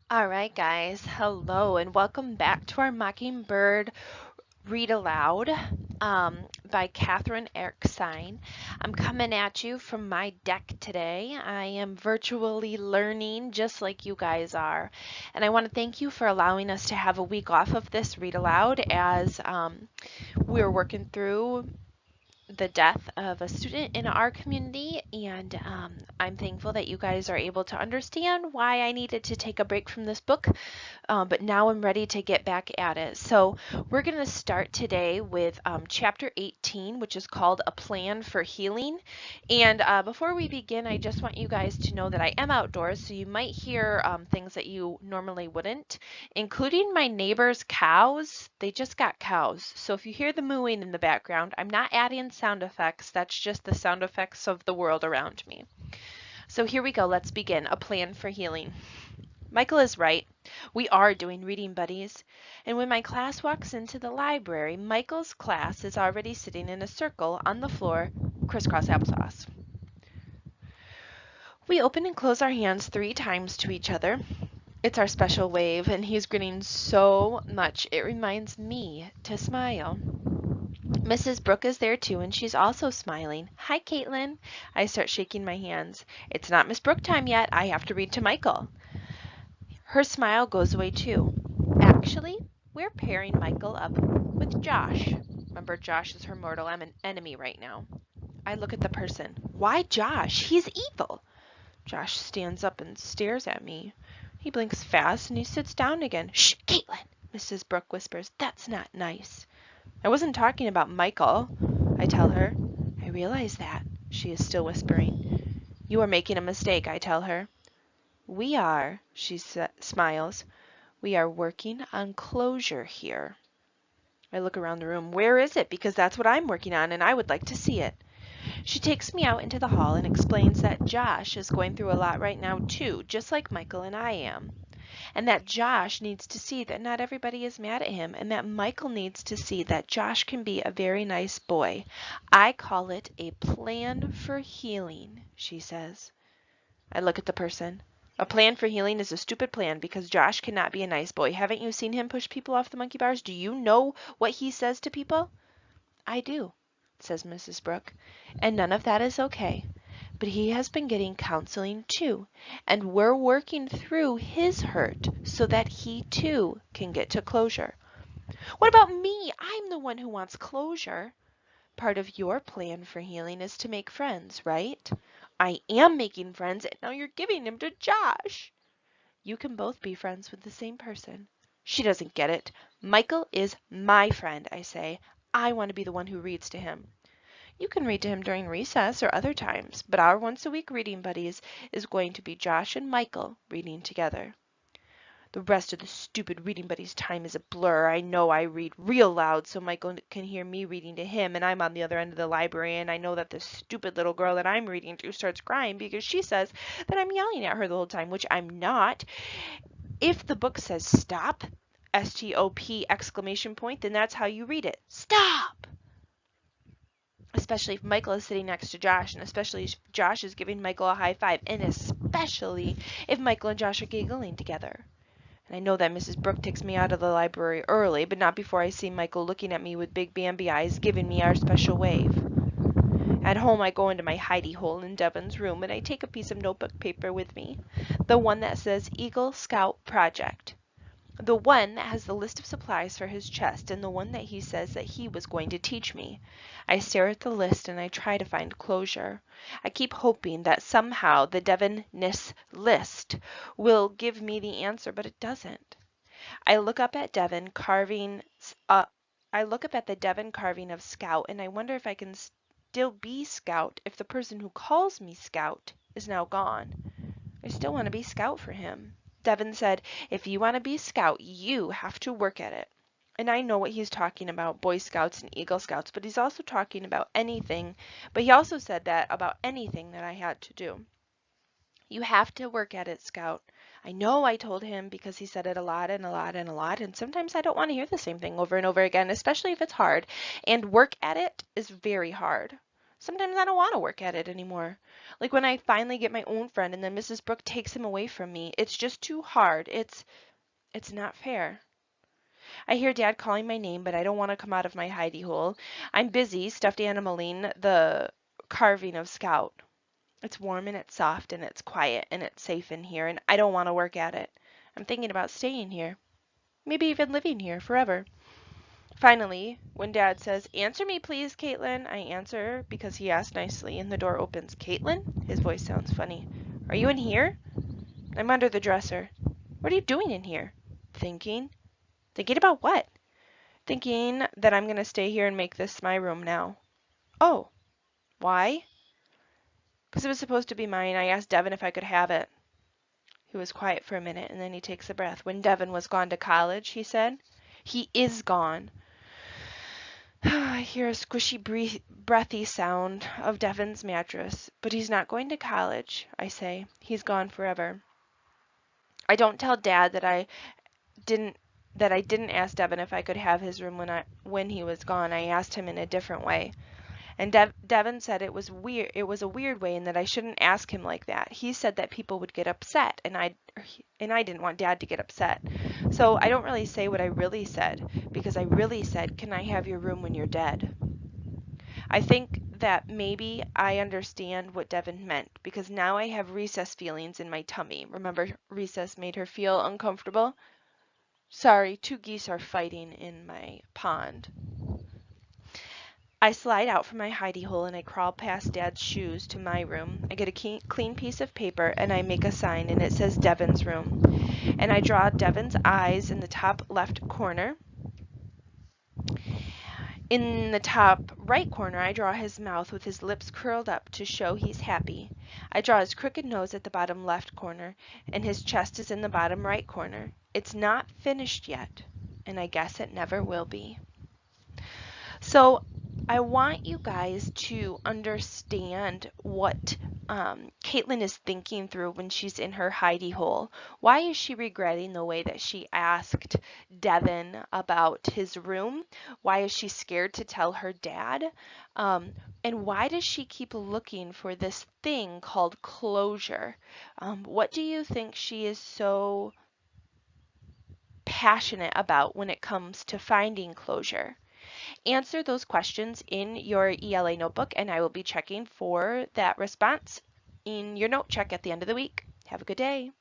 All right, guys. Hello, and welcome back to our Mockingbird Read Aloud by Catherine Erskine. I'm coming at you from my deck today. I am virtually learning just like you guys are. And I want to thank you for allowing us to have a week off of this Read Aloud as we're working through the death of a student in our community, and I'm thankful that you guys are able to understand why I needed to take a break from this book, but now I'm ready to get back at it. So we're going to start today with Chapter 18, which is called A Plan for Healing. And before we begin, I just want you guys to know that I am outdoors, so you might hear things that you normally wouldn't, including my neighbor's cows. They just got cows. So if you hear the mooing in the background, I'm not adding sound effects. That's just the sound effects of the world around me. So here we go. Let's begin. A Plan for Healing. Michael is right. We are doing reading buddies. And when my class walks into the library, Michael's class is already sitting in a circle on the floor, crisscross applesauce. We open and close our hands 3 times to each other. It's our special wave, and he's grinning so much it reminds me to smile. Mrs. Brooke is there too, and she's also smiling. Hi, Caitlin. I start shaking my hands. It's not Miss Brooke time yet. I have to read to Michael. Her smile goes away too. Actually, we're pairing Michael up with Josh. Remember, Josh is her mortal enemy right now. I look at the person. Why Josh? He's evil. Josh stands up and stares at me. He blinks fast and he sits down again. Shh, Caitlin, Mrs. Brooke whispers. That's not nice. I wasn't talking about Michael, I tell her. I realize that. She is still whispering. You are making a mistake, I tell her. We are, she smiles. We are working on closure here. I look around the room. Where is it? Because that's what I'm working on and I would like to see it. She takes me out into the hall and explains that Josh is going through a lot right now too, just like Michael and I am. And that Josh needs to see that not everybody is mad at him, and that Michael needs to see that Josh can be a very nice boy. I call it a plan for healing, she says. I look at the person. A plan for healing is a stupid plan because Josh cannot be a nice boy. Haven't you seen him push people off the monkey bars? Do you know what he says to people? I do, says Mrs. Brooke, and none of that is okay. But he has been getting counseling too, and we're working through his hurt so that he too can get to closure. What about me? I'm the one who wants closure. Part of your plan for healing is to make friends, right? I am making friends, and now you're giving them to Josh. You can both be friends with the same person. She doesn't get it. Michael is my friend, I say. I want to be the one who reads to him. You can read to him during recess or other times, but our once-a-week reading buddies is going to be Josh and Michael reading together. The rest of the stupid reading buddies' time is a blur. I know I read real loud so Michael can hear me reading to him, and I'm on the other end of the library, and I know that the stupid little girl that I'm reading to starts crying because she says that I'm yelling at her the whole time, which I'm not. If the book says stop, S-T-O-P exclamation point, then that's how you read it. Stop! Especially if Michael is sitting next to Josh, and especially if Josh is giving Michael a high five, and especially if Michael and Josh are giggling together. And I know that Mrs. Brooke takes me out of the library early, but not before I see Michael looking at me with big Bambi eyes, giving me our special wave. At home, I go into my hidey hole in Devon's room, and I take a piece of notebook paper with me, the one that says Eagle Scout Project. The one that has the list of supplies for his chest, and the one that he says that he was going to teach me. I stare at the list and I try to find closure. I keep hoping that somehow the Devon-ness list will give me the answer, but it doesn't. I look up at Devon carving. I look up at the Devon carving of Scout, and I wonder if I can still be Scout if the person who calls me Scout is now gone. I still want to be Scout for him. Devon said, if you want to be Scout, you have to work at it. And I know what he's talking about, Boy Scouts and Eagle Scouts, but he's also talking about anything. But he also said that about anything that I had to do. You have to work at it, Scout. I know I told him because he said it a lot and a lot and a lot, and sometimes I don't want to hear the same thing over and over again, especially if it's hard. And work at it is very hard. Sometimes I don't want to work at it anymore. Like when I finally get my own friend and then Mrs. Brooke takes him away from me. It's just too hard. It's not fair. I hear Dad calling my name, but I don't want to come out of my hidey hole. I'm busy stuffed animaling the carving of Scout. It's warm and it's soft and it's quiet and it's safe in here, and I don't want to work at it. I'm thinking about staying here. Maybe even living here forever. Finally, when Dad says, "Answer me, please, Caitlin," I answer because he asked nicely, and the door opens. "Caitlin?" His voice sounds funny. "Are you in here?" "I'm under the dresser." "What are you doing in here?" "Thinking." "Thinking about what?" "Thinking that I'm going to stay here and make this my room now." "Oh, why?" "Because it was supposed to be mine. I asked Devin if I could have it." He was quiet for a minute, and then he takes a breath. "When Devin was gone to college," he said. "He is gone." I hear a squishy, breathy sound of Devin's mattress. "But he's not going to college," I say. "He's gone forever." I don't tell Dad didn't that I didn't ask Devin if I could have his room when he was gone. I asked him in a different way. And Devin said it was weird. It was a weird way, and that I shouldn't ask him like that. He said that people would get upset, and I didn't want Dad to get upset. So I don't really say what I really said, because I really said, "Can I have your room when you're dead?" I think that maybe I understand what Devin meant, because now I have recess feelings in my tummy. Remember, recess made her feel uncomfortable? Sorry, two geese are fighting in my pond. I slide out from my hidey hole and I crawl past Dad's shoes to my room. I get a clean piece of paper and I make a sign, and it says Devin's room. And I draw Devin's eyes in the top left corner. In the top right corner, I draw his mouth with his lips curled up to show he's happy. I draw his crooked nose at the bottom left corner, and his chest is in the bottom right corner. It's not finished yet, and I guess it never will be. So I want you guys to understand what Caitlin is thinking through when she's in her hidey hole. Why is she regretting the way that she asked Devin about his room? Why is she scared to tell her dad? And why does she keep looking for this thing called closure? What do you think she is so passionate about when it comes to finding closure? Answer those questions in your ELA notebook, and I will be checking for that response in your note check at the end of the week. Have a good day.